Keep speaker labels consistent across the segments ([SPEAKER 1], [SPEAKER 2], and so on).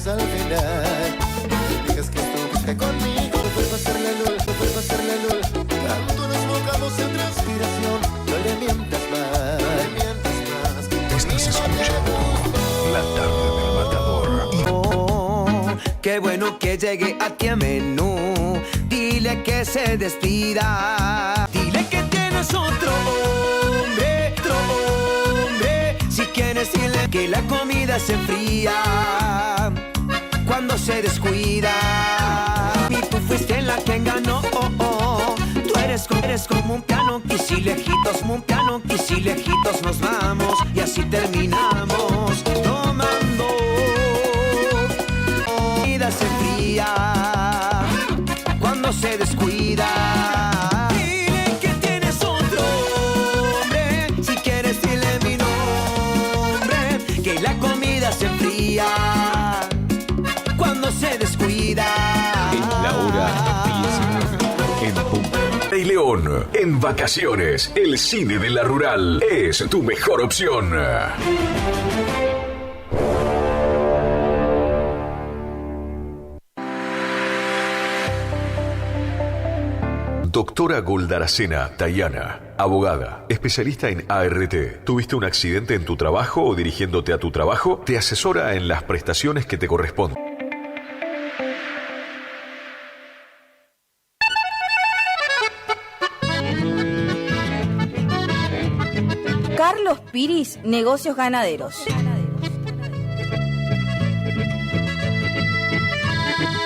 [SPEAKER 1] al final. Dices que estuviste conmigo, no vuelvas a ser la luz, no vuelvas a ser la luz. Tanto nos mojamos en transpiración, no le mientas más, no le mientas más.
[SPEAKER 2] Estás escuchando La Tarde del Matador.
[SPEAKER 3] Oh, qué bueno que llegue aquí a menú. Dile que se despida. Dile que tienes otro hombre, otro hombre. Si quieres dile que la comida se enfría cuando se descuida. Y tú fuiste la que ganó. Oh, oh. Tú eres como un piano. Y si lejitos, un piano. Y si lejitos nos vamos. Y así terminamos tomando. Comida se enfría cuando se descuida. Dile que tienes otro hombre. Si quieres dile mi nombre. Que la comida se enfría cuando se descuida.
[SPEAKER 2] La hora 10 en punto. Rey León, en vacaciones, el cine de la rural es tu mejor opción. Doctora Goldaracena Tayana, abogada, especialista en ART. ¿Tuviste un accidente en tu trabajo o dirigiéndote a tu trabajo? Te asesora en las prestaciones que te corresponden.
[SPEAKER 4] Carlos Piris, Negocios Ganaderos.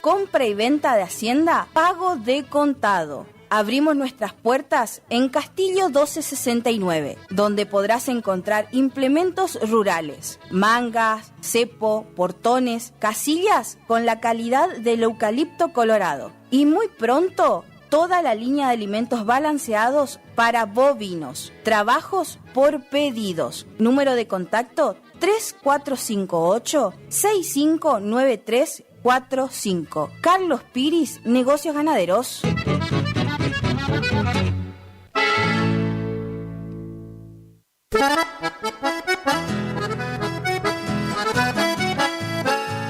[SPEAKER 4] Compra y venta de hacienda, pago de contado. Abrimos nuestras puertas en Castillo 1269, donde podrás encontrar implementos rurales, mangas, cepo, portones, casillas con la calidad del eucalipto colorado. Y muy pronto, toda la línea de alimentos balanceados para bovinos. Trabajos por pedidos. Número de contacto 3458-659345. Carlos Piris, Negocios Ganaderos.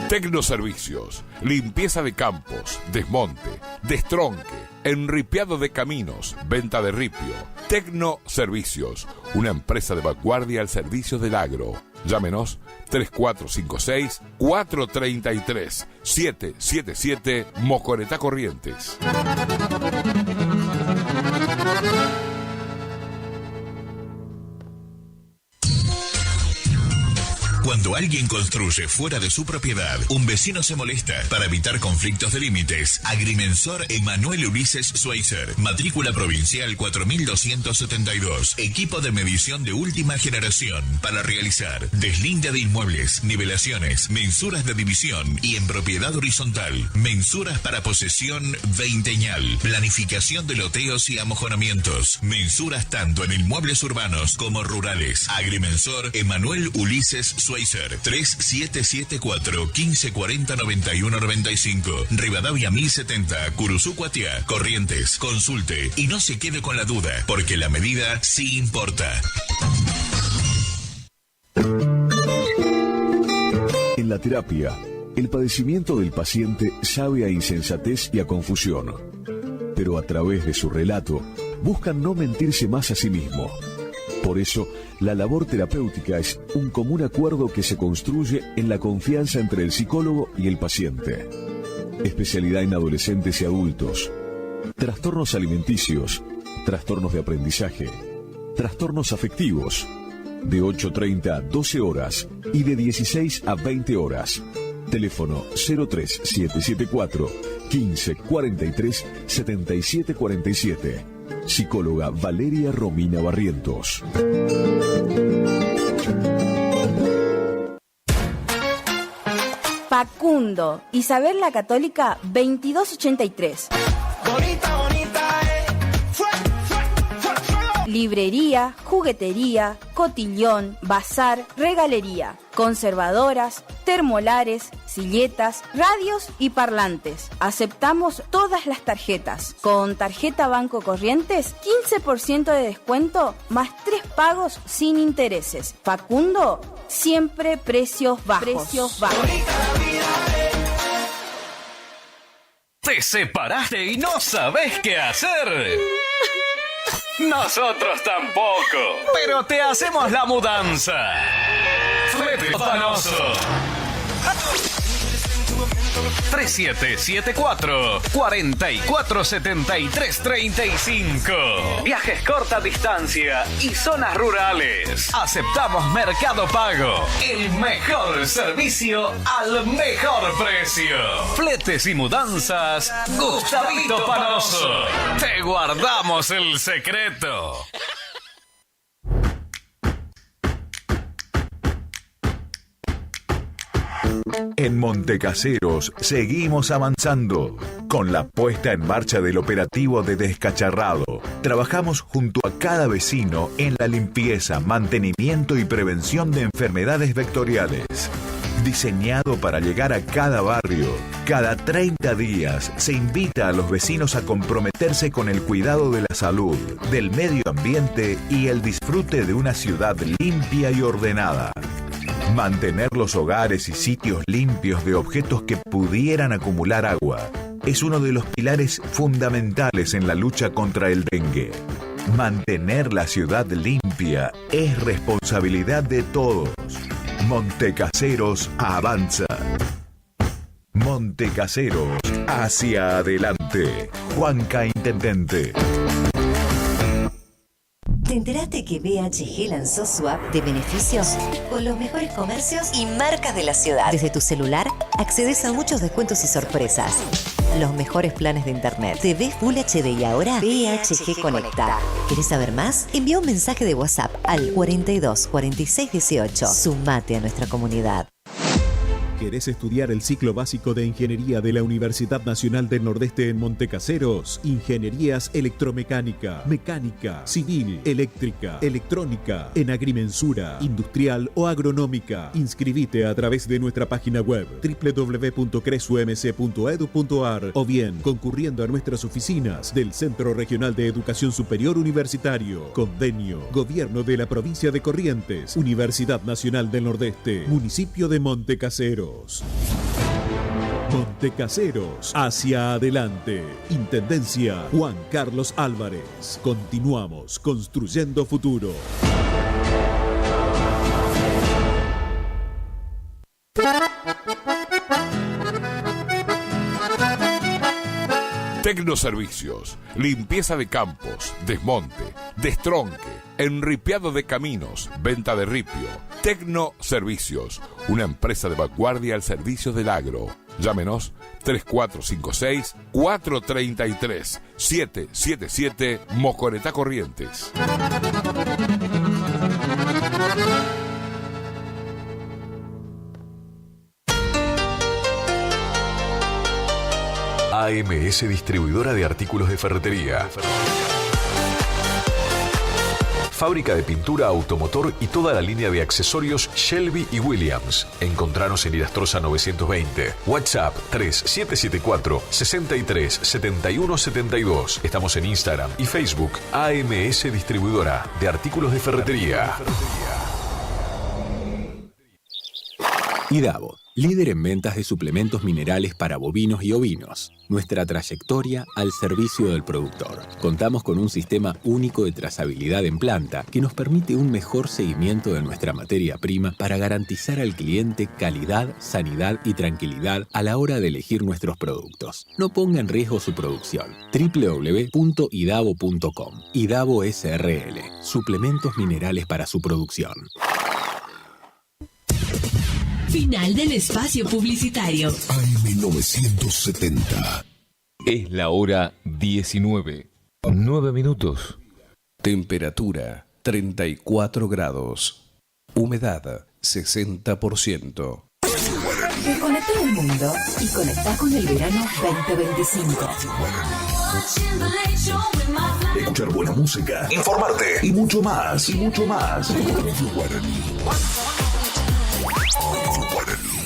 [SPEAKER 5] Tecnoservicios, limpieza de campos, desmonte, destronque, enripiado de caminos, venta de ripio. Tecnoservicios, una empresa de vanguardia al servicio del agro. Llámenos 3456-433-777 Mocoretá Corrientes.
[SPEAKER 6] Cuando alguien construye fuera de su propiedad, un vecino se molesta. Para evitar conflictos de límites, Agrimensor Emanuel Ulises Schweitzer, matrícula provincial 4272, equipo de medición de última generación para realizar deslinde de inmuebles, nivelaciones, mensuras de división y en propiedad horizontal, mensuras para posesión veinteñal, planificación de loteos y amojonamientos, mensuras tanto en inmuebles urbanos como rurales. Agrimensor Emanuel Ulises Schweitzer, 3774-1540-9195, Rivadavia 1070, Curuzú Cuatiá, Corrientes. Consulte y no se quede con la duda, porque la medida sí importa.
[SPEAKER 2] En la terapia, el padecimiento del paciente sabe a insensatez y a confusión, pero a través de su relato buscan no mentirse más a sí mismo. Por eso, la labor terapéutica es un común acuerdo que se construye en la confianza entre el psicólogo y el paciente. Especialidad en adolescentes y adultos, trastornos alimenticios, trastornos de aprendizaje, trastornos afectivos, de 8:30 a 12 horas y de 16 a 20 horas. Teléfono 03774 1543 7747. Psicóloga Valeria Romina Barrientos.
[SPEAKER 4] Facundo, Isabel la Católica 2283.
[SPEAKER 3] Bonita, bonita,
[SPEAKER 4] Librería, juguetería, cotillón, bazar, regalería, conservadoras, termolares, silletas, radios y parlantes. Aceptamos todas las tarjetas. Con tarjeta Banco Corrientes, 15% de descuento más 3 pagos sin intereses. Facundo, siempre precios bajos.
[SPEAKER 3] Bonita la vida,
[SPEAKER 7] ¿Te separaste y no sabés qué hacer? Nosotros tampoco, pero te hacemos la mudanza. Flete Panoso. 3774-447335. Viajes corta distancia y zonas rurales. Aceptamos Mercado Pago. El mejor servicio al mejor precio. Fletes y mudanzas, Gustavito Panoso. Te guardamos el secreto.
[SPEAKER 6] En Montecaseros seguimos avanzando. Con la puesta en marcha del operativo de descacharrado, trabajamos junto a cada vecino en la limpieza, mantenimiento y prevención de enfermedades vectoriales. Diseñado para llegar a cada barrio, cada 30 días se invita a los vecinos a comprometerse con el cuidado de la salud, del medio ambiente y el disfrute de una ciudad limpia y ordenada. Mantener los hogares y sitios limpios de objetos que pudieran acumular agua es uno de los pilares fundamentales en la lucha contra el dengue. Mantener la ciudad limpia es responsabilidad de todos. Montecaseros avanza. Montecaseros hacia adelante. Juanca Intendente.
[SPEAKER 8] ¿Te enteraste que BHG lanzó su app de beneficios con los mejores comercios y marcas de la ciudad? Desde tu celular accedes a muchos descuentos y sorpresas. Los mejores planes de internet. TV Full HD y ahora BHG Conecta. ¿Querés saber más? Envía un mensaje de WhatsApp al 42 46 18. Sumate a nuestra comunidad.
[SPEAKER 9] ¿Querés estudiar el ciclo básico de Ingeniería de la Universidad Nacional del Nordeste en Montecaseros? Ingenierías electromecánica, mecánica, civil, eléctrica, electrónica, en agrimensura, industrial o agronómica. Inscribite a través de nuestra página web www.cresumc.edu.ar o bien concurriendo a nuestras oficinas del Centro Regional de Educación Superior Universitario. Convenio, Gobierno de la Provincia de Corrientes, Universidad Nacional del Nordeste, Municipio de Montecaseros. Montecaseros, hacia adelante. Intendencia Juan Carlos Álvarez. Continuamos construyendo futuro.
[SPEAKER 5] Tecnoservicios, limpieza de campos, desmonte, destronque, enripiado de caminos, venta de ripio. Tecnoservicios, una empresa de vanguardia al servicio del agro. Llámenos 3456-433-777 Mocoretá Corrientes.
[SPEAKER 10] AMS Distribuidora de Artículos de Ferretería. Fábrica de pintura automotor y toda la línea de accesorios Shelby y Williams. Encontranos en Irastrosa 920. WhatsApp 3774 63 71 72. Estamos en Instagram y Facebook. AMS Distribuidora de Artículos de Ferretería.
[SPEAKER 11] IDAVO, líder en ventas de suplementos minerales para bovinos y ovinos. Nuestra trayectoria al servicio del productor. Contamos con un sistema único de trazabilidad en planta que nos permite un mejor seguimiento de nuestra materia prima para garantizar al cliente calidad, sanidad y tranquilidad a la hora de elegir nuestros productos. No ponga en riesgo su producción. www.idavo.com. IDAVO SRL. Suplementos minerales para su producción.
[SPEAKER 12] Final del espacio publicitario.
[SPEAKER 13] AM970.
[SPEAKER 14] Es la hora 19. 9 minutos.
[SPEAKER 13] Temperatura 34 grados. Humedad 60%.
[SPEAKER 8] Desconecta del mundo y conecta con el verano 2025.
[SPEAKER 6] Escuchar buena música, informarte y mucho más.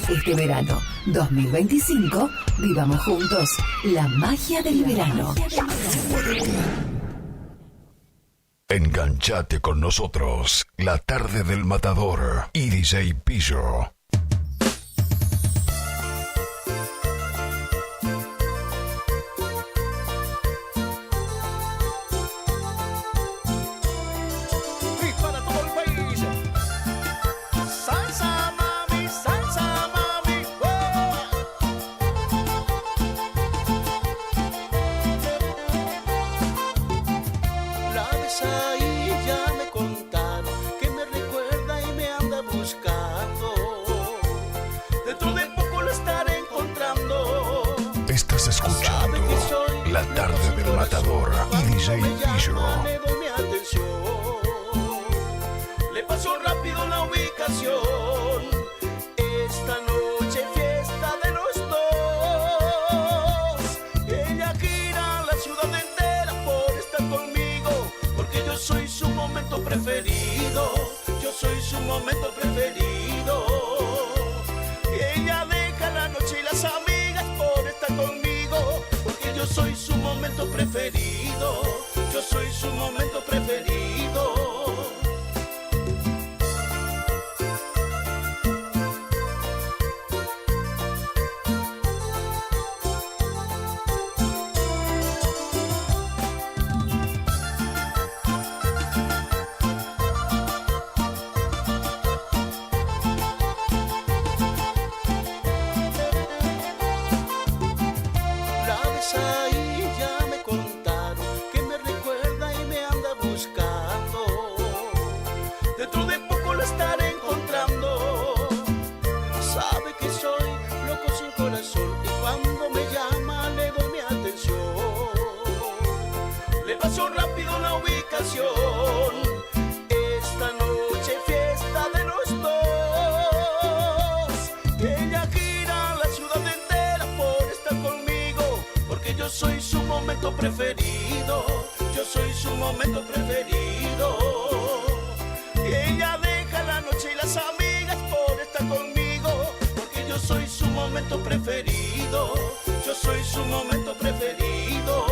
[SPEAKER 8] Este verano 2025, vivamos juntos la magia del verano.
[SPEAKER 6] Enganchate con nosotros. La tarde del Matador y DJ Pillo. Estás escuchando La Tarde del Matador y DJ Pillo.
[SPEAKER 1] Le pasó rápido la ubicación. Esta noche fiesta de los dos. Ella gira la ciudad entera por estar conmigo, porque yo soy su momento preferido. Yo soy su momento preferido. Ella deja la noche y las amigas por estar conmigo, porque yo soy su momento preferido. Yo soy su momento preferido. Esta noche fiesta de los dos. Ella gira la ciudad entera por estar conmigo, porque yo soy su momento preferido. Yo soy su momento preferido. Ella deja la noche y las amigas por estar conmigo, porque yo soy su momento preferido. Yo soy su momento preferido.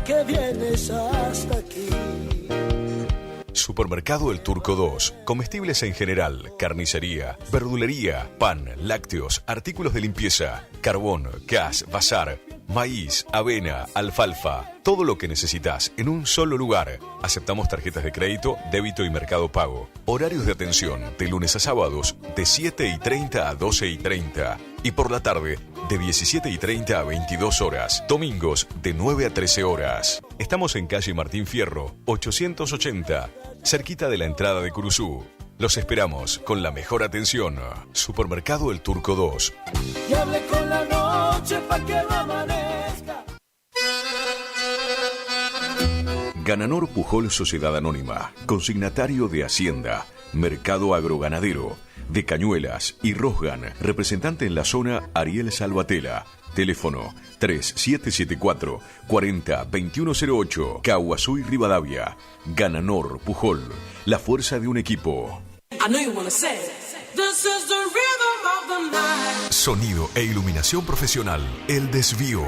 [SPEAKER 1] Que vienes hasta aquí.
[SPEAKER 10] Supermercado El Turco 2. Comestibles en general, carnicería, verdulería, pan, lácteos, artículos de limpieza, carbón, gas, bazar, maíz, avena, alfalfa. Todo lo que necesitas en un solo lugar. Aceptamos tarjetas de crédito, débito y Mercado Pago. Horarios de atención de lunes a sábados de 7:30 a 12:30. Y por la tarde de 17:30 a 22 horas. Domingos de 9 a 13 horas. Estamos en calle Martín Fierro, 880, cerquita de la entrada de Curuzú. Los esperamos con la mejor atención. Supermercado El Turco 2.
[SPEAKER 1] Y hable con la noche pa' que no amanezca.
[SPEAKER 2] Gananor Pujol Sociedad Anónima, consignatario de Hacienda, Mercado Agroganadero, de Cañuelas y Rosgan, representante en la zona Ariel Salvatela. Teléfono 3774 40 2108, Caguazú y Rivadavia. Gananor Pujol, la fuerza de un equipo.
[SPEAKER 6] Sonido e iluminación profesional, El Desvío.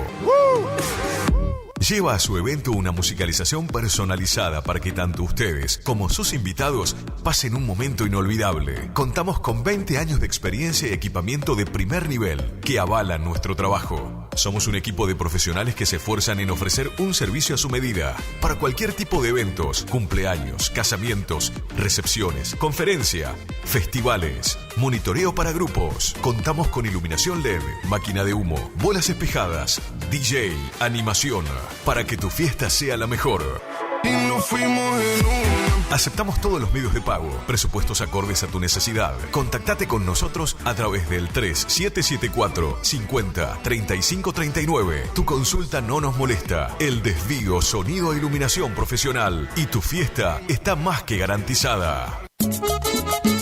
[SPEAKER 6] Lleva a su evento una musicalización personalizada para que tanto ustedes como sus invitados pasen un momento inolvidable. Contamos con 20 años de experiencia y equipamiento de primer nivel que avalan nuestro trabajo. Somos un equipo de profesionales que se esfuerzan en ofrecer un servicio a su medida para cualquier tipo de eventos, cumpleaños, casamientos, recepciones, conferencia, festivales, monitoreo para grupos. Contamos con iluminación LED, máquina de humo, bolas espejadas, DJ, animación, para que tu fiesta sea la mejor.
[SPEAKER 1] Y nos fuimos en
[SPEAKER 6] Aceptamos todos los medios de pago, presupuestos acordes a tu necesidad. Contactate con nosotros a través del 3774 50 35 39. Tu consulta no nos molesta. El Desvío, sonido e iluminación profesional. Y tu fiesta está más que garantizada.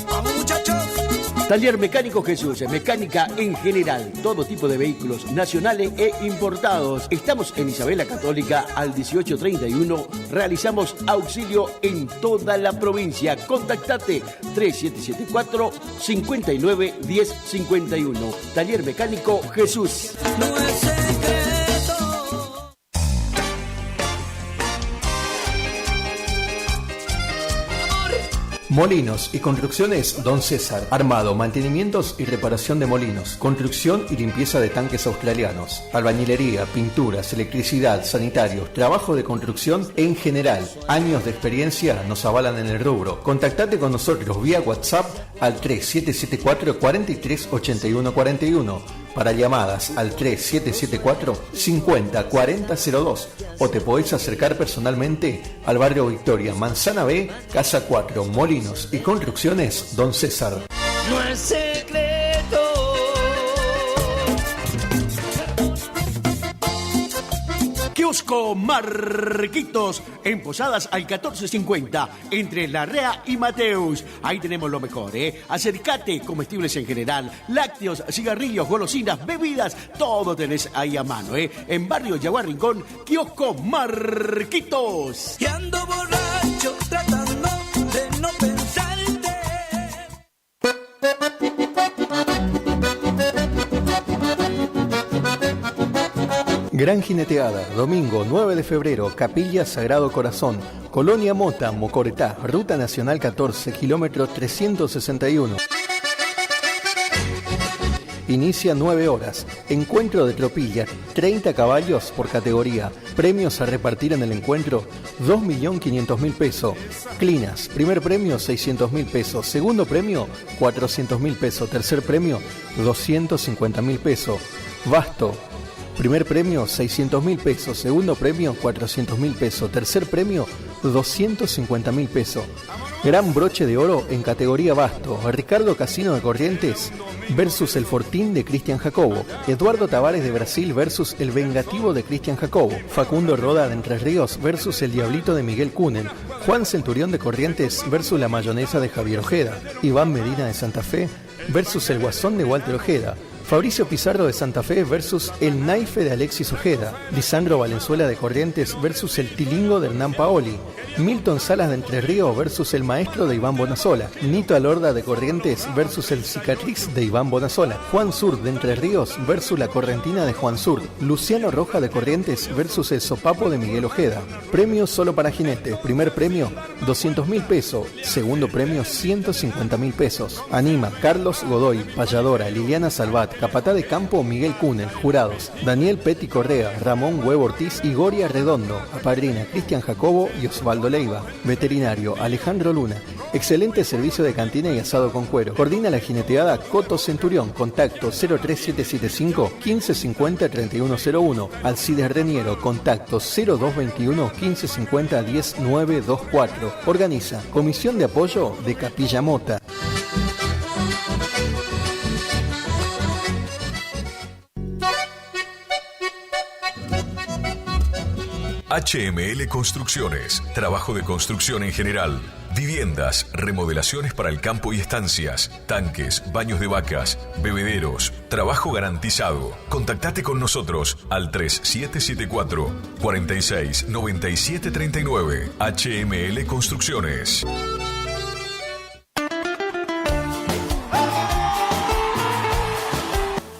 [SPEAKER 1] ¡Vamos, muchachos!
[SPEAKER 15] Taller Mecánico Jesús, mecánica en general, todo tipo de vehículos nacionales e importados. Estamos en Isabela Católica al 1831. Realizamos auxilio en toda la provincia. Contactate 3774 59 1051. Taller Mecánico Jesús.
[SPEAKER 1] No es secreto.
[SPEAKER 16] Molinos y construcciones Don César. Armado, mantenimientos y reparación de molinos. Construcción y limpieza de tanques australianos. Albañilería, pinturas, electricidad, sanitarios, trabajo de construcción en general. Años de experiencia nos avalan en el rubro. Contactate con nosotros vía WhatsApp al 3774 43 81 41. Para llamadas al 3774 50 40 02 o te podés acercar personalmente al barrio Victoria, Manzana B, Casa 4, Molinos y Construcciones Don César.
[SPEAKER 15] No es secreto. Kiosco Marquitos en Posadas al 1450 entre Larrea y Mateus. Ahí tenemos lo mejor, ¿eh? Acércate, comestibles en general, lácteos, cigarrillos, golosinas, bebidas, todo tenés ahí a mano, ¿eh? En Barrio Yaguar Rincón, Kiosco Marquitos.
[SPEAKER 3] Y ando borracho tratando de no pensarte.
[SPEAKER 16] Gran Jineteada, domingo 9 de febrero, Capilla Sagrado Corazón, Colonia Mota, Mocoretá, Ruta Nacional 14, kilómetro 361. Inicia 9 horas. Encuentro de tropilla, 30 caballos por categoría. Premios a repartir en el encuentro, 2.500.000 pesos. Clinas, primer premio 600.000 pesos. Segundo premio, 400.000 pesos. Tercer premio, 250.000 pesos. Basto. Primer premio, 600.000 pesos. Segundo premio, 400.000 pesos. Tercer premio, 250.000 pesos. Gran broche de oro en categoría Basto. Ricardo Casino de Corrientes versus el Fortín de Cristian Jacobo. Eduardo Tavares de Brasil versus el Vengativo de Cristian Jacobo. Facundo Roda de Entre Ríos versus el Diablito de Miguel Cunen. Juan Centurión de Corrientes versus la Mayonesa de Javier Ojeda. Iván Medina de Santa Fe versus el Guasón de Walter Ojeda. Fabricio Pizarro de Santa Fe versus el Naife de Alexis Ojeda. Lisandro Valenzuela de Corrientes versus el Tilingo de Hernán Paoli. Milton Salas de Entre Ríos versus el Maestro de Iván Bonasola. Nito Alorda de Corrientes versus el Cicatrix de Iván Bonasola. Juan Sur de Entre Ríos versus la Correntina de Juan Sur. Luciano Roja de Corrientes versus el Sopapo de Miguel Ojeda. Premios solo para jinetes. Primer premio, 200.000 pesos. Segundo premio, 150.000 pesos. Anima Carlos Godoy, Payadora, Liliana Salvat, Capatá de Campo, Miguel Cunel. Jurados, Daniel Petty Correa, Ramón Huevo Ortiz y Goria Redondo. Apadrina, Cristian Jacobo y Osvaldo Leiva. Veterinario, Alejandro Luna. Excelente servicio de cantina y asado con cuero. Coordina la jineteada Coto Centurión. Contacto 03775 1550 3101. Alcides Reniero. Contacto 0221 1550 10924. Organiza Comisión de Apoyo de Capilla Mota.
[SPEAKER 6] HML Construcciones, trabajo de construcción en general, viviendas, remodelaciones para el campo y estancias, tanques, baños de vacas, bebederos, trabajo garantizado. Contactate con nosotros al 3774 46 97 39. HML Construcciones.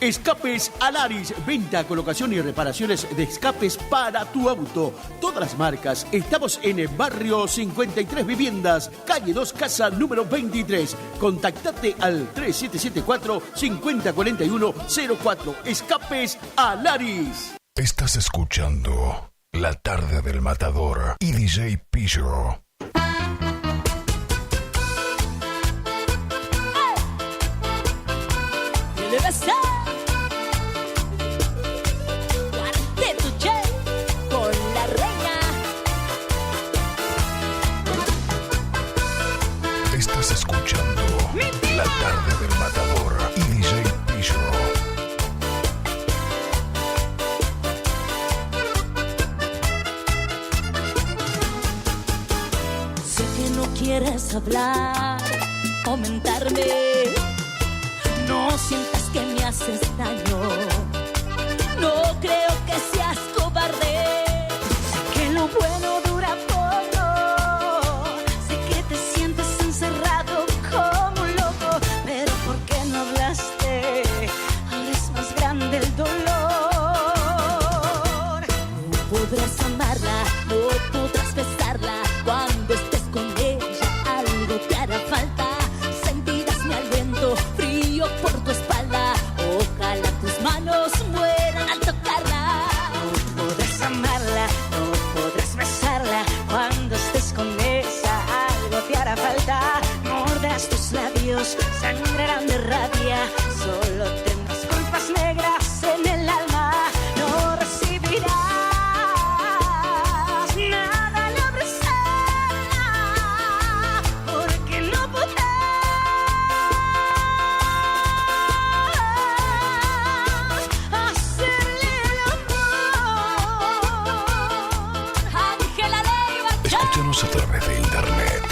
[SPEAKER 15] Escapes Alaris, venta, colocación y reparaciones de escapes para tu auto. Todas las marcas. Estamos en el barrio 53 Viviendas, calle 2, casa número 23. Contactate al 3774 5041 04. Escapes Alaris.
[SPEAKER 6] Estás escuchando La Tarde del Matador y DJ Pillo. Estás escuchando La Tarde del Matador y DJ Pillo.
[SPEAKER 17] Sé que no quieres hablar, comentarme. No sientas que me haces daño. No creo que seas cobarde. Sé que lo bueno dura poco. Sé que te sientes encerrado como un loco. Pero ¿por qué no hablaste? Ahora es más grande el dolor. No podrás amarla, no podrás besarla. Cuando estés con ella algo te hará falta. manos vuelan al tocarla. No podrás amarla, no podrás besarla. Cuando estés con ella algo te hará falta. Morderás tus labios, sangrarán de rabia. Solo tendrás culpas negras en el alma. No recibirás nada al abrazarla, porque no podrás hacerle el amor. Ángela Leiva.
[SPEAKER 6] Escúchanos a través de internet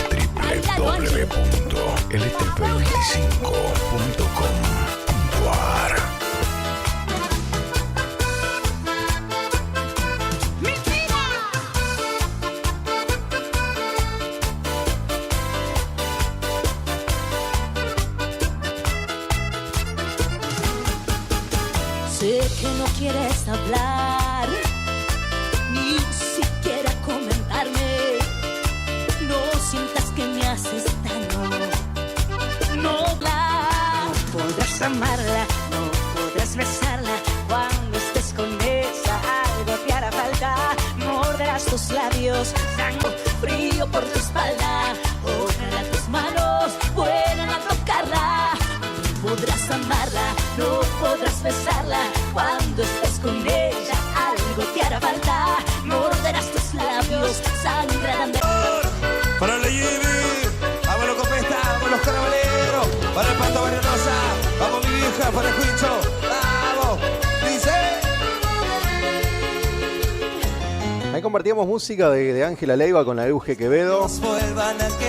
[SPEAKER 6] www.ltp25.com.ar.
[SPEAKER 17] Sé que no quieres hablar, ni siquiera comentarme. No sientas que me haces daño. No podrás amarla, no podrás besarla. Cuando estés con ella algo te hará falta. Morderás tus labios, sangre frío por tu espalda. Ojalá tus manos vuelan a tocarla. No podrás amarla, no podrás besarla. Cuando estés con ella algo te hará falta. Morderás tus labios, sangrarán de...
[SPEAKER 3] Para la Yibi, vámonos Copesta, vámonos Carabalero, para el Pato Barrio Rosa, vamos mi vieja, para el Juicho, vamos, dice.
[SPEAKER 16] Ahí compartíamos música de Ángela Leiva con la Euge Quevedo.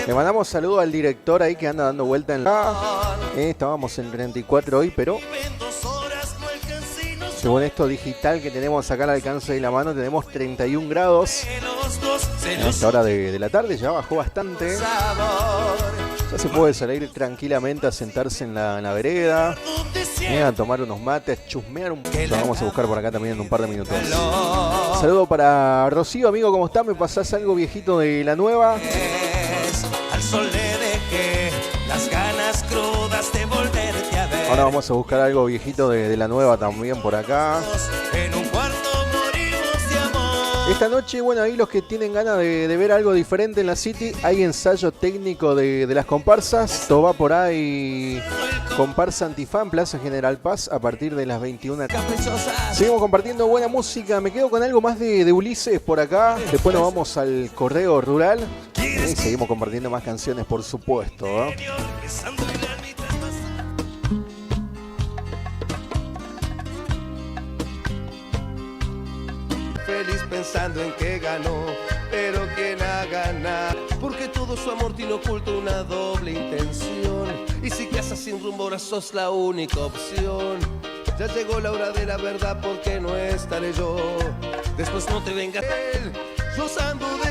[SPEAKER 16] Le mandamos saludo al director ahí que anda dando vuelta en la... estábamos en 34 hoy, pero... según esto digital que tenemos acá al alcance de la mano, tenemos 31 grados. A esta hora de la tarde ya bajó bastante. Ya se puede salir tranquilamente a sentarse en la vereda, a tomar unos mates, chusmear un poco. Lo vamos a buscar por acá también en un par de minutos. Saludo para Rocío, amigo, ¿cómo está? ¿Me pasás algo viejito de la nueva?
[SPEAKER 3] Al sol le dejé las ganas crudas de volverte a ver.
[SPEAKER 16] Ahora vamos a buscar algo viejito de la nueva también por acá.
[SPEAKER 3] En un cuarto morimos de amor.
[SPEAKER 16] Esta noche, bueno, ahí los que tienen ganas de ver algo diferente en la City, hay ensayo técnico de las comparsas. Todo va por ahí. Comparsa Antifan, Plaza General Paz, a partir de las 21. Seguimos compartiendo buena música. Me quedo con algo más de Ulises por acá. Después nos vamos al correo rural. Y seguimos compartiendo más canciones, por supuesto, ¿eh?
[SPEAKER 1] Feliz pensando en que ganó, pero ¿quién ha ganado? Porque todo su amor tiene oculto una doble intención. Y si viajas sin rumbo ahora sos la única opción. Ya llegó la hora de la verdad porque no estaré yo. Después no te vengas. Yo ando de